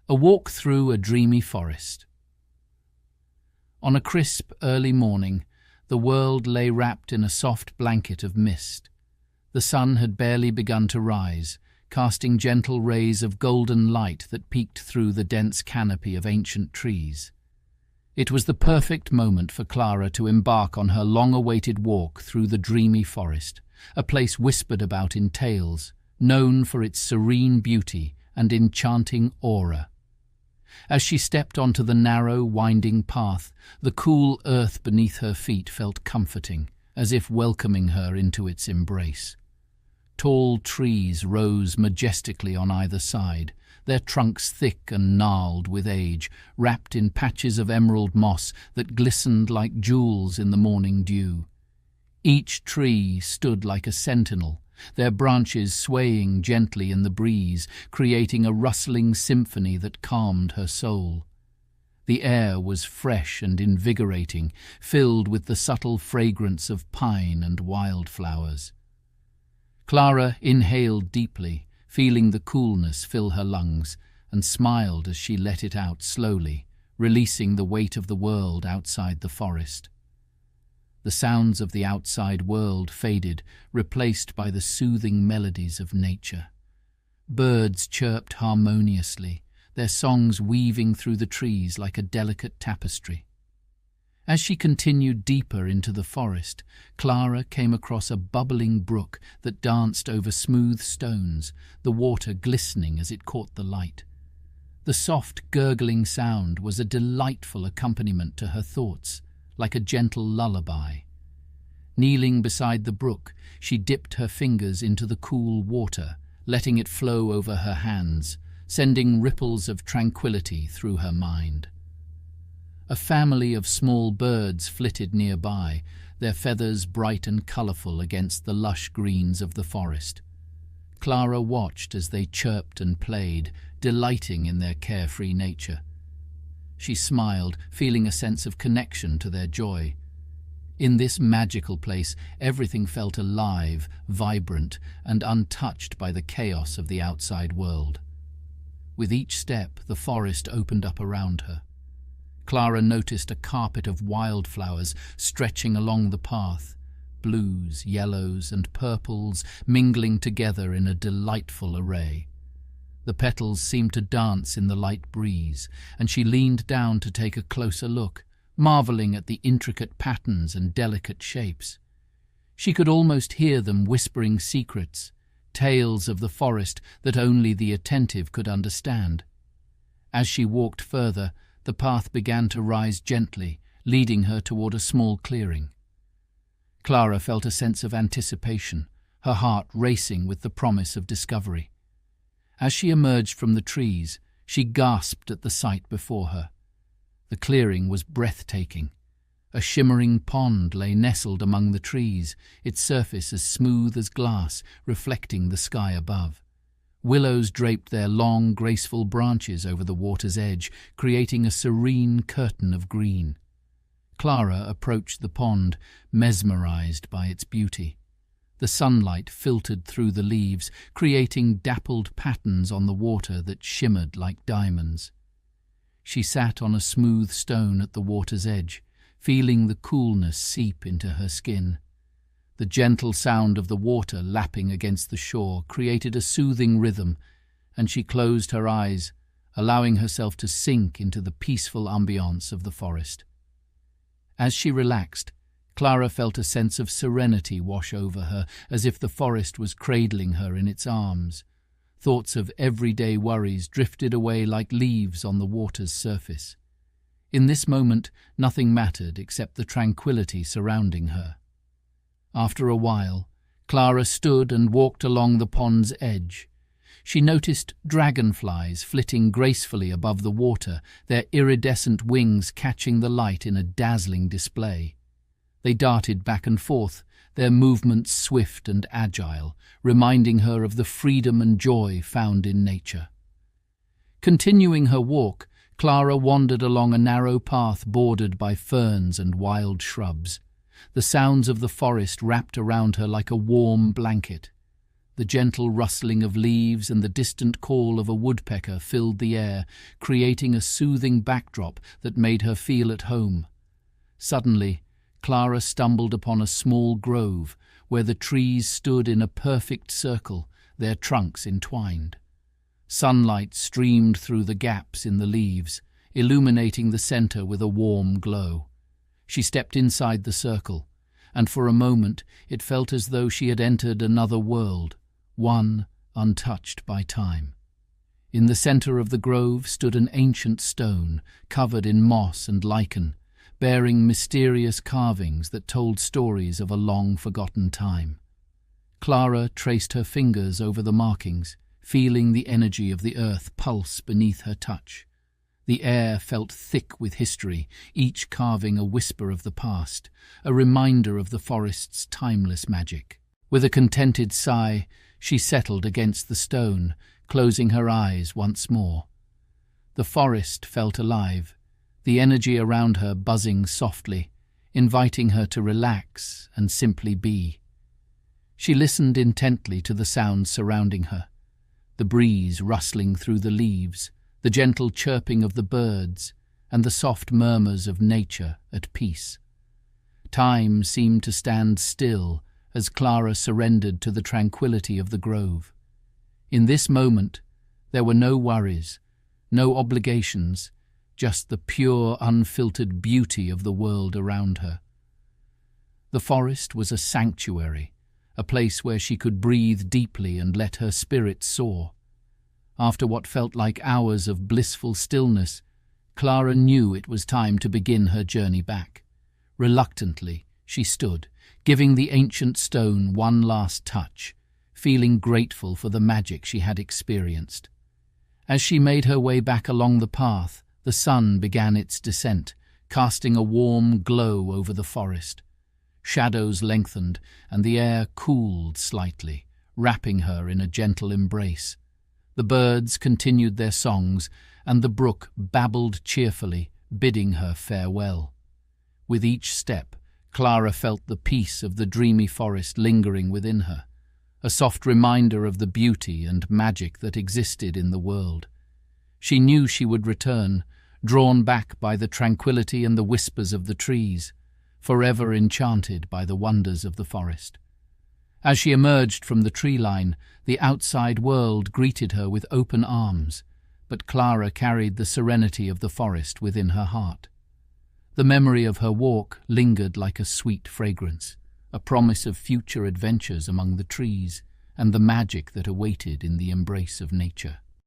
A walk through a dreamy forest. On a crisp, early morning, the world lay wrapped in a soft blanket of mist. The sun had barely begun to rise, casting gentle rays of golden light that peeked through the dense canopy of ancient trees. It was the perfect moment for Clara to embark on her long-awaited walk through the dreamy forest, a place whispered about in tales, known for its serene beauty and enchanting aura. As she stepped onto the narrow, winding path, the cool earth beneath her feet felt comforting, as if welcoming her into its embrace. Tall trees rose majestically on either side, their trunks thick and gnarled with age, wrapped in patches of emerald moss that glistened like jewels in the morning dew. Each tree stood like a sentinel, their branches swaying gently in the breeze, creating a rustling symphony that calmed her soul. The air was fresh and invigorating, filled with the subtle fragrance of pine and wildflowers. Clara inhaled deeply, feeling the coolness fill her lungs, and smiled as she let it out slowly, releasing the weight of the world outside the forest. The sounds of the outside world faded, replaced by the soothing melodies of nature. Birds chirped harmoniously, their songs weaving through the trees like a delicate tapestry. As she continued deeper into the forest, Clara came across a bubbling brook that danced over smooth stones, the water glistening as it caught the light. The soft, gurgling sound was a delightful accompaniment to her thoughts, like a gentle lullaby. Kneeling beside the brook, she dipped her fingers into the cool water, letting it flow over her hands, sending ripples of tranquility through her mind. A family of small birds flitted nearby, their feathers bright and colourful against the lush greens of the forest. Clara watched as they chirped and played, delighting in their carefree nature. She smiled, feeling a sense of connection to their joy. In this magical place, everything felt alive, vibrant, and untouched by the chaos of the outside world. With each step, the forest opened up around her. Clara noticed a carpet of wildflowers stretching along the path, blues, yellows, and purples mingling together in a delightful array. The petals seemed to dance in the light breeze, and she leaned down to take a closer look, marveling at the intricate patterns and delicate shapes. She could almost hear them whispering secrets, tales of the forest that only the attentive could understand. As she walked further, the path began to rise gently, leading her toward a small clearing. Clara felt a sense of anticipation, her heart racing with the promise of discovery. As she emerged from the trees, she gasped at the sight before her. The clearing was breathtaking. A shimmering pond lay nestled among the trees, its surface as smooth as glass, reflecting the sky above. Willows draped their long, graceful branches over the water's edge, creating a serene curtain of green. Clara approached the pond, mesmerized by its beauty. The sunlight filtered through the leaves, creating dappled patterns on the water that shimmered like diamonds. She sat on a smooth stone at the water's edge, feeling the coolness seep into her skin. The gentle sound of the water lapping against the shore created a soothing rhythm, and she closed her eyes, allowing herself to sink into the peaceful ambiance of the forest. As she relaxed, Clara felt a sense of serenity wash over her, as if the forest was cradling her in its arms. Thoughts of everyday worries drifted away like leaves on the water's surface. In this moment, nothing mattered except the tranquility surrounding her. After a while, Clara stood and walked along the pond's edge. She noticed dragonflies flitting gracefully above the water, their iridescent wings catching the light in a dazzling display. They darted back and forth, their movements swift and agile, reminding her of the freedom and joy found in nature. Continuing her walk, Clara wandered along a narrow path bordered by ferns and wild shrubs. The sounds of the forest wrapped around her like a warm blanket. The gentle rustling of leaves and the distant call of a woodpecker filled the air, creating a soothing backdrop that made her feel at home. Suddenly, Clara stumbled upon a small grove where the trees stood in a perfect circle, their trunks entwined. Sunlight streamed through the gaps in the leaves, illuminating the center with a warm glow. She stepped inside the circle, and for a moment it felt as though she had entered another world, one untouched by time. In the center of the grove stood an ancient stone, covered in moss and lichen, bearing mysterious carvings that told stories of a long-forgotten time. Clara traced her fingers over the markings, feeling the energy of the earth pulse beneath her touch. The air felt thick with history, each carving a whisper of the past, a reminder of the forest's timeless magic. With a contented sigh, she settled against the stone, closing her eyes once more. The forest felt alive, the energy around her buzzing softly, inviting her to relax and simply be. She listened intently to the sounds surrounding her, the breeze rustling through the leaves, the gentle chirping of the birds, and the soft murmurs of nature at peace. Time seemed to stand still as Clara surrendered to the tranquility of the grove. In this moment, there were no worries, no obligations, just the pure, unfiltered beauty of the world around her. The forest was a sanctuary, a place where she could breathe deeply and let her spirit soar. After what felt like hours of blissful stillness, Clara knew it was time to begin her journey back. Reluctantly, she stood, giving the ancient stone one last touch, feeling grateful for the magic she had experienced. As she made her way back along the path, the sun began its descent, casting a warm glow over the forest. Shadows lengthened, and the air cooled slightly, wrapping her in a gentle embrace. The birds continued their songs, and the brook babbled cheerfully, bidding her farewell. With each step, Clara felt the peace of the dreamy forest lingering within her, a soft reminder of the beauty and magic that existed in the world. She knew she would return, drawn back by the tranquility and the whispers of the trees, forever enchanted by the wonders of the forest. As she emerged from the tree line, the outside world greeted her with open arms, but Clara carried the serenity of the forest within her heart. The memory of her walk lingered like a sweet fragrance, a promise of future adventures among the trees and the magic that awaited in the embrace of nature.